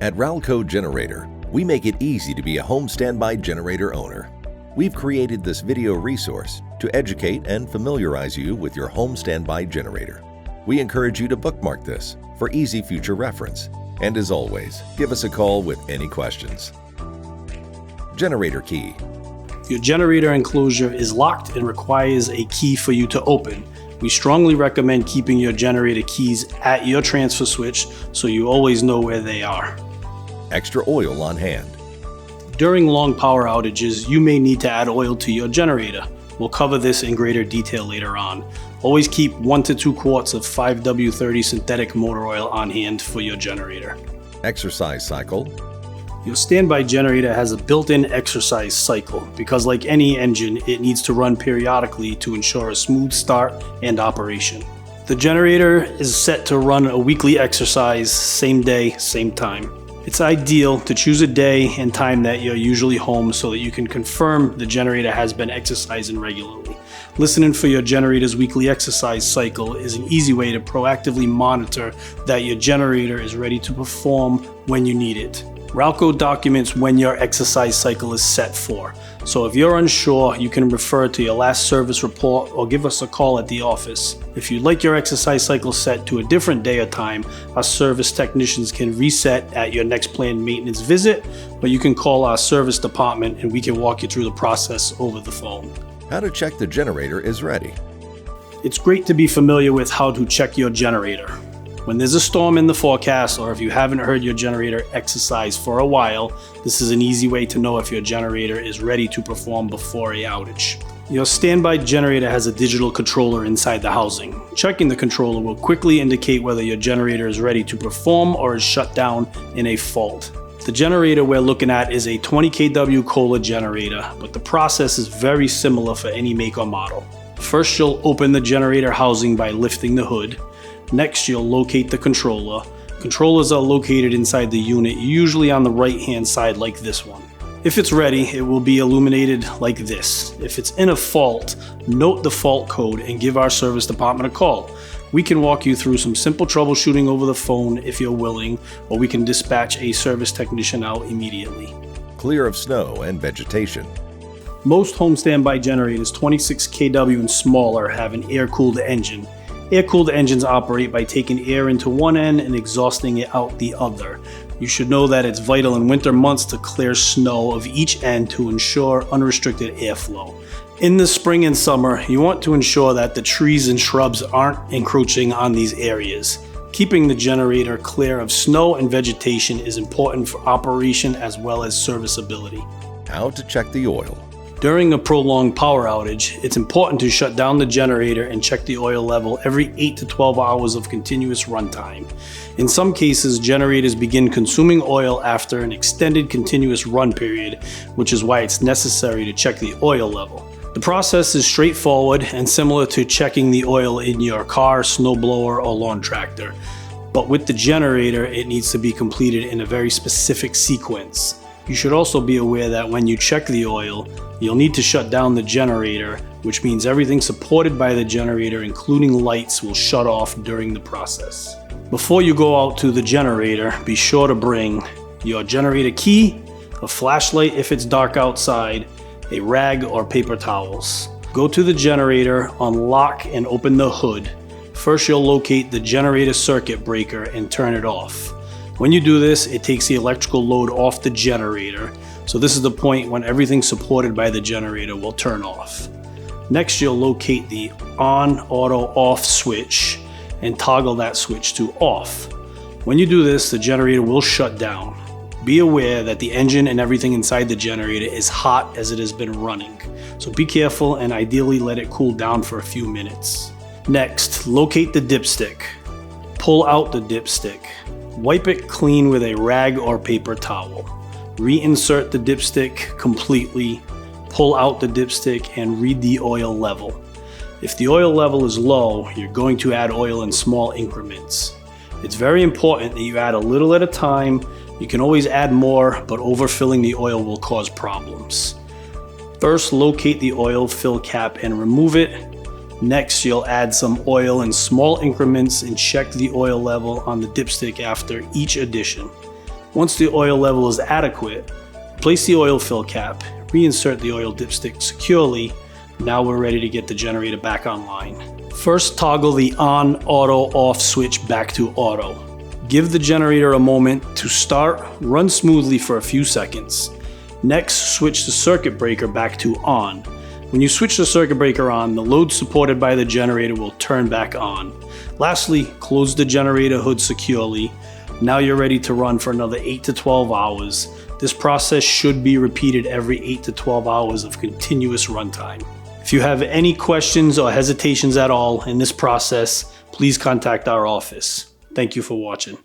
At RALCO Generator, we make it easy to be a home standby generator owner. We've created this video resource to educate and familiarize you with your home standby generator. We encourage you to bookmark this for easy future reference. And as always, give us a call with any questions. Generator key. Your generator enclosure is locked and requires a key for you to open. We strongly recommend keeping your generator keys at your transfer switch so you always know where they are. Extra oil on hand. During long power outages, you may need to add oil to your generator. We'll cover this in greater detail later on. Always keep 1 to 2 quarts of 5W30 synthetic motor oil on hand for your generator. Exercise cycle. Your standby generator has a built-in exercise cycle because, like any engine, it needs to run periodically to ensure a smooth start and operation. The generator is set to run a weekly exercise, same day, same time. It's ideal to choose a day and time that you're usually home so that you can confirm the generator has been exercising regularly. Listening for your generator's weekly exercise cycle is an easy way to proactively monitor that your generator is ready to perform when you need it. RALCO documents when your exercise cycle is set for, so if you're unsure, you can refer to your last service report or give us a call at the office. If you'd like your exercise cycle set to a different day or time, our service technicians can reset at your next planned maintenance visit, or you can call our service department and we can walk you through the process over the phone. How to check the generator is ready. It's great to be familiar with how to check your generator. When there's a storm in the forecast, or if you haven't heard your generator exercise for a while, this is an easy way to know if your generator is ready to perform before a outage. Your standby generator has a digital controller inside the housing. Checking the controller will quickly indicate whether your generator is ready to perform or is shut down in a fault. The generator we're looking at is a 20 kW Kohler generator, but the process is very similar for any make or model. First, you'll open the generator housing by lifting the hood. Next, you'll locate the controller. Controllers are located inside the unit, usually on the right-hand side like this one. If it's ready, it will be illuminated like this. If it's in a fault, note the fault code and give our service department a call. We can walk you through some simple troubleshooting over the phone if you're willing, or we can dispatch a service technician out immediately. Clear of snow and vegetation. Most home standby generators 26 kW and smaller have an air-cooled engine. Air-cooled engines operate by taking air into one end and exhausting it out the other. You should know that it's vital in winter months to clear snow of each end to ensure unrestricted airflow. In the spring and summer, you want to ensure that the trees and shrubs aren't encroaching on these areas. Keeping the generator clear of snow and vegetation is important for operation as well as serviceability. How to check the oil. During a prolonged power outage, it's important to shut down the generator and check the oil level every 8 to 12 hours of continuous runtime. In some cases, generators begin consuming oil after an extended continuous run period, which is why it's necessary to check the oil level. The process is straightforward and similar to checking the oil in your car, snowblower, or lawn tractor. But with the generator, it needs to be completed in a very specific sequence. You should also be aware that when you check the oil, you'll need to shut down the generator, which means everything supported by the generator, including lights, will shut off during the process. Before you go out to the generator, be sure to bring your generator key, a flashlight if it's dark outside, a rag or paper towels. Go to the generator, unlock and open the hood. First, you'll locate the generator circuit breaker and turn it off. When you do this, it takes the electrical load off the generator. So this is the point when everything supported by the generator will turn off. Next, you'll locate the on, auto, off switch and toggle that switch to off. When you do this, the generator will shut down. Be aware that the engine and everything inside the generator is hot as it has been running. So be careful and ideally let it cool down for a few minutes. Next, locate the dipstick. Pull out the dipstick. Wipe it clean with a rag or paper towel. Reinsert the dipstick completely. Pull out the dipstick and read the oil level. If the oil level is low, you're going to add oil in small increments. It's very important that you add a little at a time. You can always add more, but overfilling the oil will cause problems. First, locate the oil fill cap and remove it. Next, you'll add some oil in small increments and check the oil level on the dipstick after each addition. Once the oil level is adequate, place the oil fill cap, reinsert the oil dipstick securely. Now we're ready to get the generator back online. First, toggle the on, auto, off switch back to auto. Give the generator a moment to start, run smoothly for a few seconds. Next, switch the circuit breaker back to on. When you switch the circuit breaker on, the load supported by the generator will turn back on. Lastly, close the generator hood securely. Now you're ready to run for another 8 to 12 hours. This process should be repeated every 8 to 12 hours of continuous runtime. If you have any questions or hesitations at all in this process, please contact our office. Thank you for watching.